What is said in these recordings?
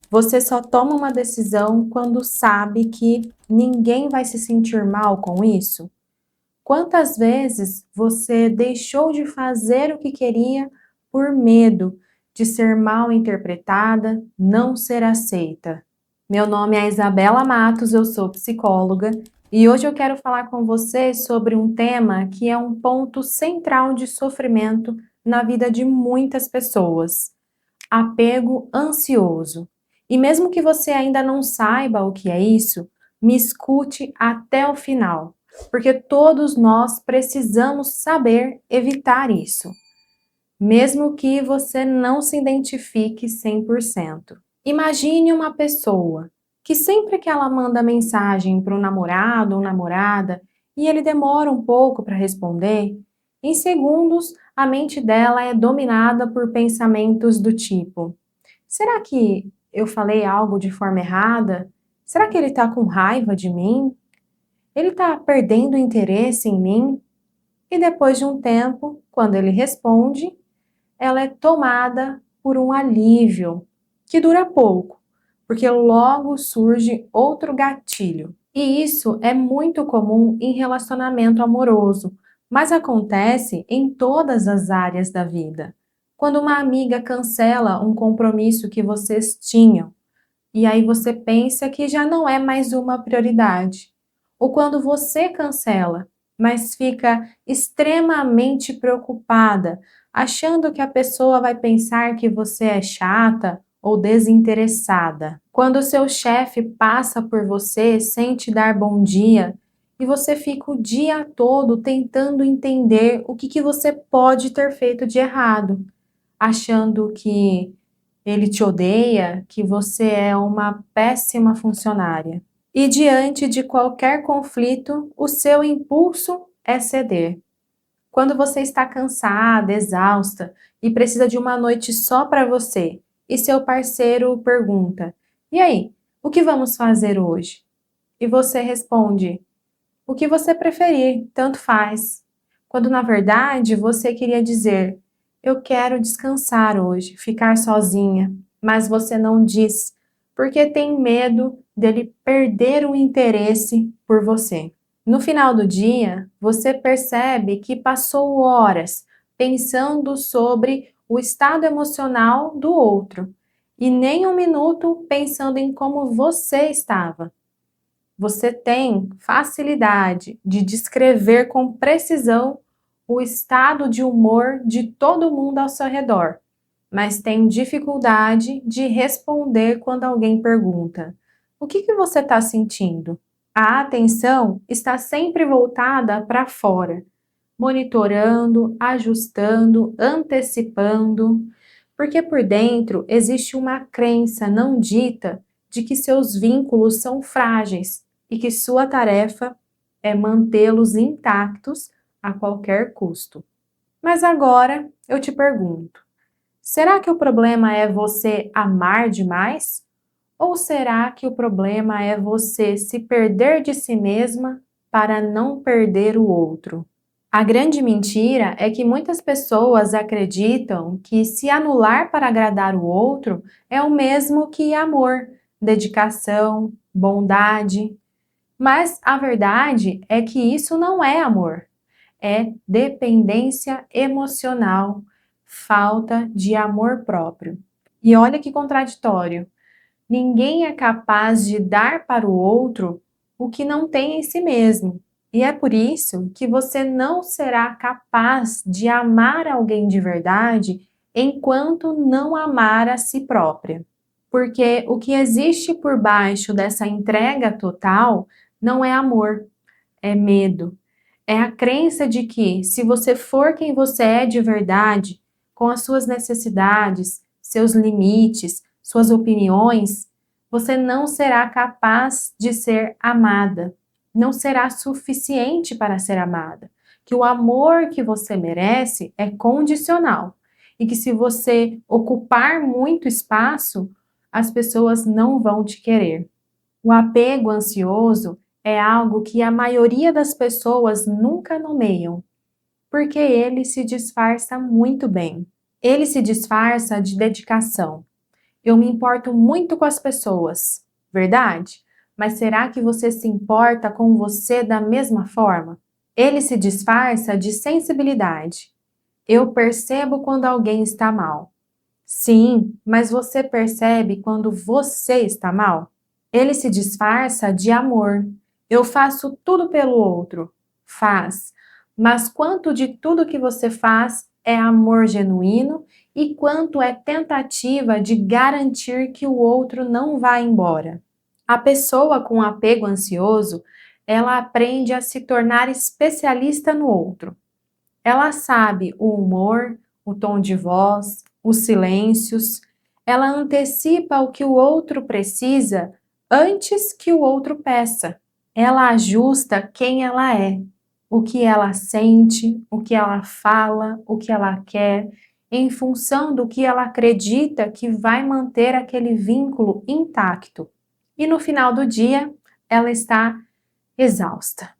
Você só toma uma decisão quando sabe que ninguém vai se sentir mal com isso? Quantas vezes você deixou de fazer o que queria por medo de ser mal interpretada, não ser aceita? Meu nome é Isabela Matos, eu sou psicóloga e hoje eu quero falar com você sobre um tema que é um ponto central de sofrimento na vida de muitas pessoas: apego ansioso. E mesmo que você ainda não saiba o que é isso, me escute até o final, porque todos nós precisamos saber evitar isso, mesmo que você não se identifique 100%. Imagine uma pessoa que sempre que ela manda mensagem para o namorado ou namorada e ele demora um pouco para responder, em segundos a mente dela é dominada por pensamentos do tipo: será que eu falei algo de forma errada? Será que ele está com raiva de mim? Ele está perdendo interesse em mim? E depois de um tempo, quando ele responde, ela é tomada por um alívio, que dura pouco, porque logo surge outro gatilho. E isso é muito comum em relacionamento amoroso, mas acontece em todas as áreas da vida. Quando uma amiga cancela um compromisso que vocês tinham, e aí você pensa que já não é mais uma prioridade. Ou quando você cancela, mas fica extremamente preocupada, achando que a pessoa vai pensar que você é chata ou desinteressada. Quando o seu chefe passa por você sem te dar bom dia e você fica o dia todo tentando entender o que você pode ter feito de errado, achando que ele te odeia, que você é uma péssima funcionária. E diante de qualquer conflito, o seu impulso é ceder. Quando você está cansada, exausta e precisa de uma noite só para você, e seu parceiro pergunta: "E aí, o que vamos fazer hoje?" E você responde: "O que você preferir, tanto faz." Quando na verdade você queria dizer: "Eu quero descansar hoje, ficar sozinha." Mas você não diz, porque tem medo dele perder o interesse por você. No final do dia, você percebe que passou horas pensando sobre o estado emocional do outro e nem um minuto pensando em como você estava. Você tem facilidade de descrever com precisão o estado de humor de todo mundo ao seu redor, mas tem dificuldade de responder quando alguém pergunta: "O que você está sentindo?" A atenção está sempre voltada para fora, monitorando, ajustando, antecipando, porque por dentro existe uma crença não dita de que seus vínculos são frágeis e que sua tarefa é mantê-los intactos a qualquer custo. Mas agora eu te pergunto: será que o problema é você amar demais? Ou será que o problema é você se perder de si mesma para não perder o outro? A grande mentira é que muitas pessoas acreditam que se anular para agradar o outro é o mesmo que amor, dedicação, bondade. Mas a verdade é que isso não é amor, é dependência emocional, falta de amor próprio. E olha que contraditório. Ninguém é capaz de dar para o outro o que não tem em si mesmo. E é por isso que você não será capaz de amar alguém de verdade enquanto não amar a si própria. Porque o que existe por baixo dessa entrega total não é amor, é medo. É a crença de que, se você for quem você é de verdade, com as suas necessidades, seus limites, suas opiniões, você não será capaz de ser amada, não será suficiente para ser amada, que o amor que você merece é condicional e que se você ocupar muito espaço, as pessoas não vão te querer. O apego ansioso é algo que a maioria das pessoas nunca nomeiam, porque ele se disfarça muito bem. Ele se disfarça de dedicação. Eu me importo muito com as pessoas, verdade? Mas será que você se importa com você da mesma forma? Ele se disfarça de sensibilidade. Eu percebo quando alguém está mal. Sim, mas você percebe quando você está mal? Ele se disfarça de amor. Eu faço tudo pelo outro. Faz. Mas quanto de tudo que você faz é amor genuíno e quanto é tentativa de garantir que o outro não vá embora? A pessoa com apego ansioso, ela aprende a se tornar especialista no outro. Ela sabe o humor, o tom de voz, os silêncios. Ela antecipa o que o outro precisa antes que o outro peça. Ela ajusta quem ela é, o que ela sente, o que ela fala, o que ela quer, em função do que ela acredita que vai manter aquele vínculo intacto. E no final do dia, ela está exausta,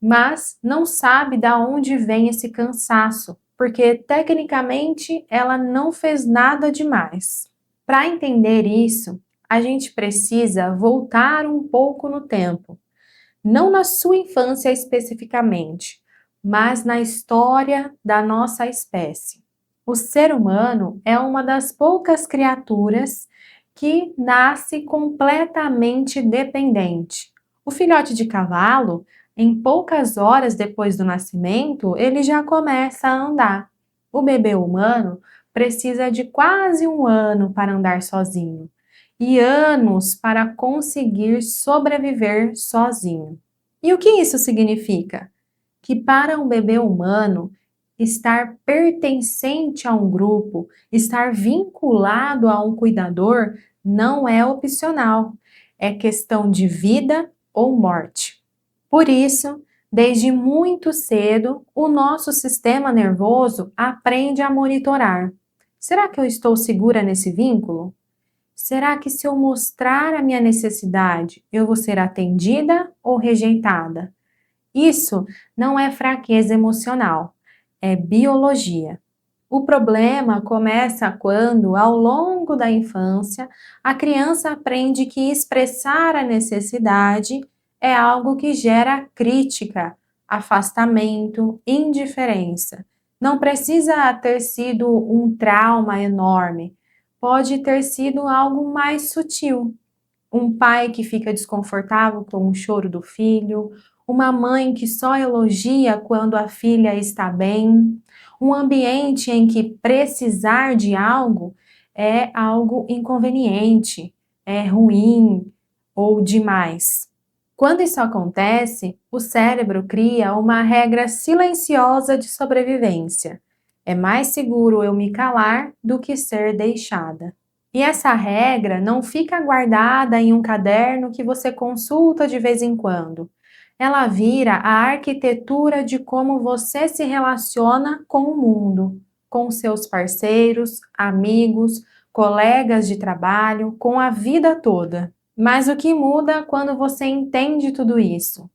mas não sabe de onde vem esse cansaço, porque tecnicamente ela não fez nada demais. Para entender isso, a gente precisa voltar um pouco no tempo, não na sua infância especificamente, mas na história da nossa espécie. O ser humano é uma das poucas criaturas que nasce completamente dependente. O filhote de cavalo, em poucas horas depois do nascimento, ele já começa a andar. O bebê humano precisa de quase um ano para andar sozinho e anos para conseguir sobreviver sozinho. E o que isso significa? Que para um bebê humano, estar pertencente a um grupo, estar vinculado a um cuidador, não é opcional, é questão de vida ou morte. Por isso, desde muito cedo, o nosso sistema nervoso aprende a monitorar. Será que eu estou segura nesse vínculo? Será que se eu mostrar a minha necessidade, eu vou ser atendida ou rejeitada? Isso não é fraqueza emocional, é biologia. O problema começa quando, ao longo da infância, a criança aprende que expressar a necessidade é algo que gera crítica, afastamento, indiferença. Não precisa ter sido um trauma enorme, pode ter sido algo mais sutil. Um pai que fica desconfortável com o choro do filho, uma mãe que só elogia quando a filha está bem, um ambiente em que precisar de algo é algo inconveniente, é ruim ou demais. Quando isso acontece, o cérebro cria uma regra silenciosa de sobrevivência. É mais seguro eu me calar do que ser deixada. E essa regra não fica guardada em um caderno que você consulta de vez em quando. Ela vira a arquitetura de como você se relaciona com o mundo, com seus parceiros, amigos, colegas de trabalho, com a vida toda. Mas o que muda quando você entende tudo isso?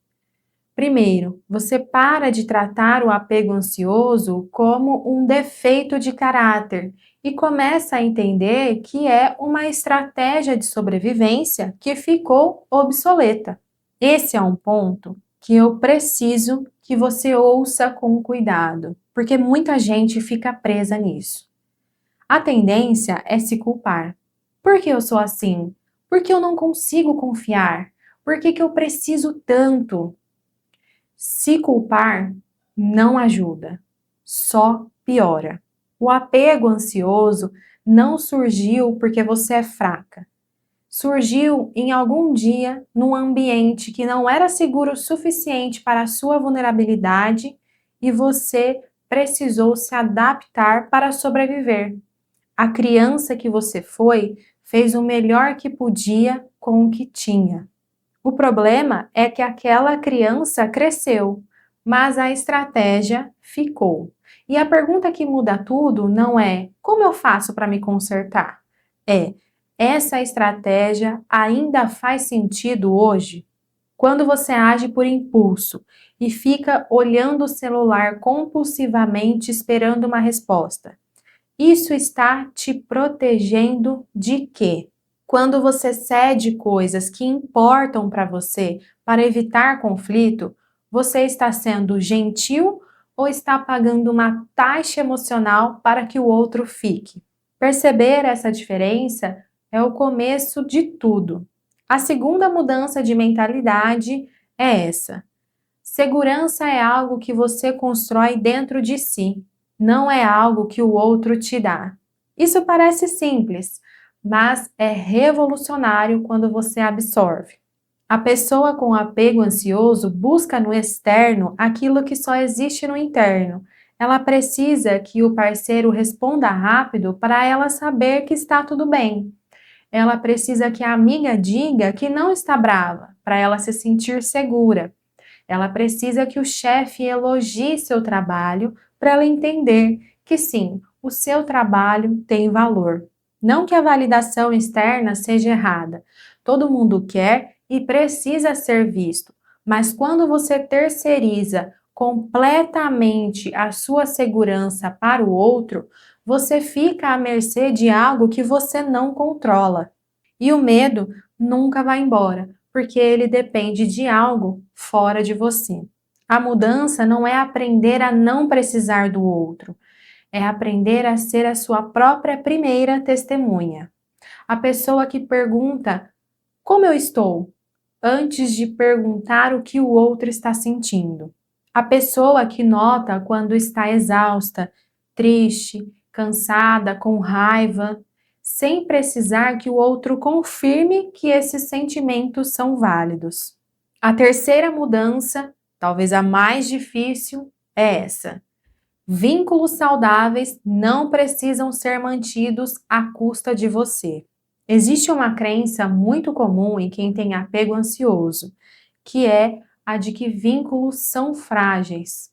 Primeiro, você para de tratar o apego ansioso como um defeito de caráter e começa a entender que é uma estratégia de sobrevivência que ficou obsoleta. Esse é um ponto que eu preciso que você ouça com cuidado, porque muita gente fica presa nisso. A tendência é se culpar. Por que eu sou assim? Por que eu não consigo confiar? Por que eu preciso tanto? Se culpar não ajuda, só piora. O apego ansioso não surgiu porque você é fraca. Surgiu em algum dia num ambiente que não era seguro o suficiente para a sua vulnerabilidade e você precisou se adaptar para sobreviver. A criança que você foi fez o melhor que podia com o que tinha. O problema é que aquela criança cresceu, mas a estratégia ficou. E a pergunta que muda tudo não é como eu faço para me consertar? É, essa estratégia ainda faz sentido hoje? Quando você age por impulso e fica olhando o celular compulsivamente esperando uma resposta, Isso está te protegendo de quê? Quando você cede coisas que importam para você para evitar conflito, você está sendo gentil ou está pagando uma taxa emocional para que o outro fique? Perceber essa diferença é o começo de tudo. A segunda mudança de mentalidade é essa. Segurança é algo que você constrói dentro de si, não é algo que o outro te dá. Isso parece simples, mas é revolucionário quando você absorve. A pessoa com apego ansioso busca no externo aquilo que só existe no interno. Ela precisa que o parceiro responda rápido para ela saber que está tudo bem. Ela precisa que a amiga diga que não está brava, para ela se sentir segura. Ela precisa que o chefe elogie seu trabalho para ela entender que sim, o seu trabalho tem valor. Não que a validação externa seja errada. Todo mundo quer e precisa ser visto, mas quando você terceiriza completamente a sua segurança para o outro, você fica à mercê de algo que você não controla. E o medo nunca vai embora, porque ele depende de algo fora de você. A mudança não é aprender a não precisar do outro, é aprender a ser a sua própria primeira testemunha. A pessoa que pergunta como eu estou, antes de perguntar o que o outro está sentindo. A pessoa que nota quando está exausta, triste, cansada, com raiva, sem precisar que o outro confirme que esses sentimentos são válidos. A terceira mudança, talvez a mais difícil, é essa. Vínculos saudáveis não precisam ser mantidos à custa de você. Existe uma crença muito comum em quem tem apego ansioso, que é a de que vínculos são frágeis,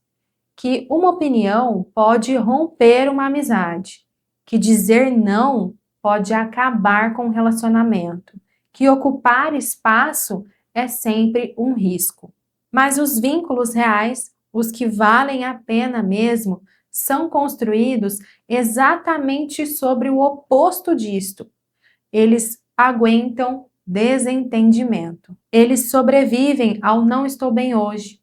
que uma opinião pode romper uma amizade, que dizer não pode acabar com o relacionamento, que ocupar espaço é sempre um risco. Mas os vínculos reais, os que valem a pena mesmo, são construídos exatamente sobre o oposto disto. Eles aguentam desentendimento. Eles sobrevivem ao não estou bem hoje.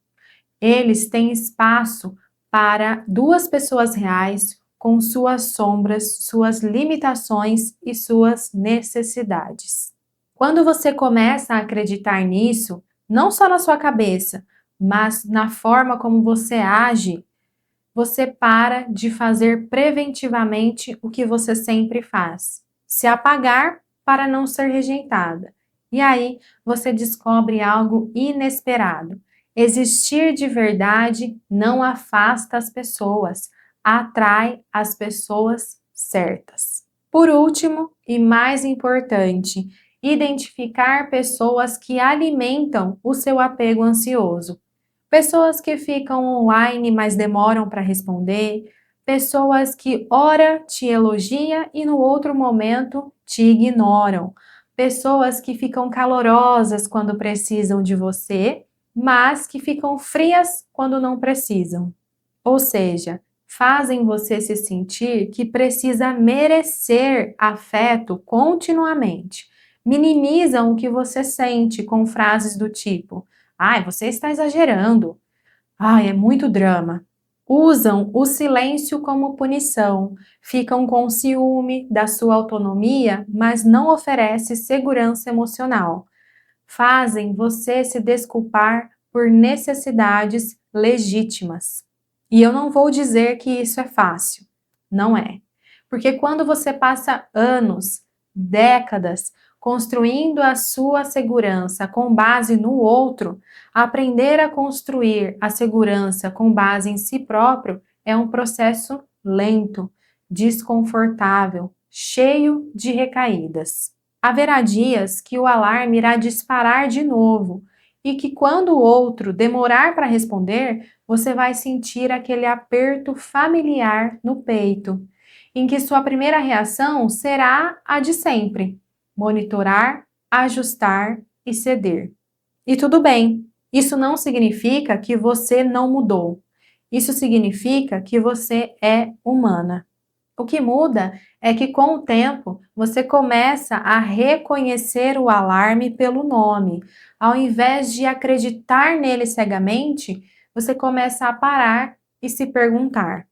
Eles têm espaço para duas pessoas reais com suas sombras, suas limitações e suas necessidades. Quando você começa a acreditar nisso, não só na sua cabeça, mas na forma como você age, você para de fazer preventivamente o que você sempre faz. Se apagar para não ser rejeitada. E aí você descobre algo inesperado. Existir de verdade não afasta as pessoas, atrai as pessoas certas. Por último, e mais importante, identificar pessoas que alimentam o seu apego ansioso. Pessoas que ficam online, mas demoram para responder, pessoas que ora te elogia e no outro momento te ignoram, pessoas que ficam calorosas quando precisam de você, mas que ficam frias quando não precisam. Ou seja, fazem você se sentir que precisa merecer afeto continuamente. Minimizam o que você sente com frases do tipo: ai, você está exagerando. Ai, é muito drama. Usam o silêncio como punição, ficam com ciúme da sua autonomia, mas não oferecem segurança emocional. Fazem você se desculpar por necessidades legítimas. E eu não vou dizer que isso é fácil. Não é. Porque quando você passa anos, décadas, construindo a sua segurança com base no outro, aprender a construir a segurança com base em si próprio é um processo lento, desconfortável, cheio de recaídas. Haverá dias que o alarme irá disparar de novo e que quando o outro demorar para responder, você vai sentir aquele aperto familiar no peito, em que sua primeira reação será a de sempre: monitorar, ajustar e ceder. E tudo bem, isso não significa que você não mudou. Isso significa que você é humana. O que muda é que, com o tempo, você começa a reconhecer o alarme pelo nome. Ao invés de acreditar nele cegamente, você começa a parar e se perguntar: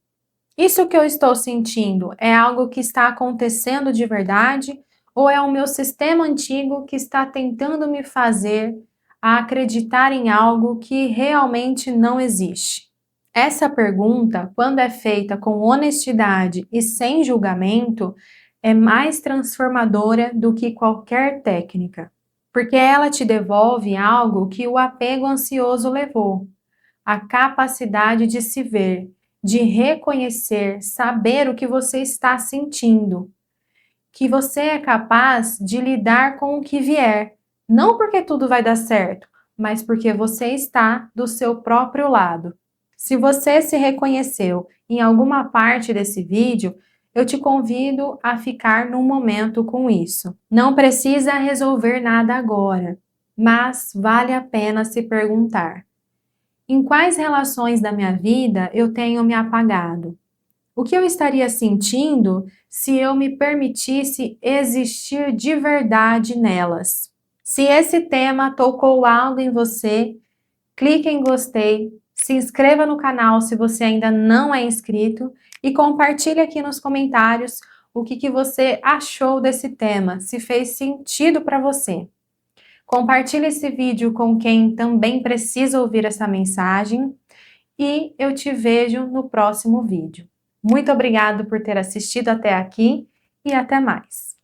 isso que eu estou sentindo é algo que está acontecendo de verdade? Ou é o meu sistema antigo que está tentando me fazer a acreditar em algo que realmente não existe? Essa pergunta, quando é feita com honestidade e sem julgamento, é mais transformadora do que qualquer técnica, porque ela te devolve algo que o apego ansioso levou: a capacidade de se ver, de reconhecer, saber o que você está sentindo, que você é capaz de lidar com o que vier, não porque tudo vai dar certo, mas porque você está do seu próprio lado. Se você se reconheceu em alguma parte desse vídeo, eu te convido a ficar num momento com isso. Não precisa resolver nada agora, mas vale a pena se perguntar: em quais relações da minha vida eu tenho me apagado? O que eu estaria sentindo se eu me permitisse existir de verdade nelas? Se esse tema tocou algo em você, clique em gostei, se inscreva no canal se você ainda não é inscrito e compartilhe aqui nos comentários o que você achou desse tema, se fez sentido para você. Compartilhe esse vídeo com quem também precisa ouvir essa mensagem e eu te vejo no próximo vídeo. Muito obrigado por ter assistido até aqui e até mais!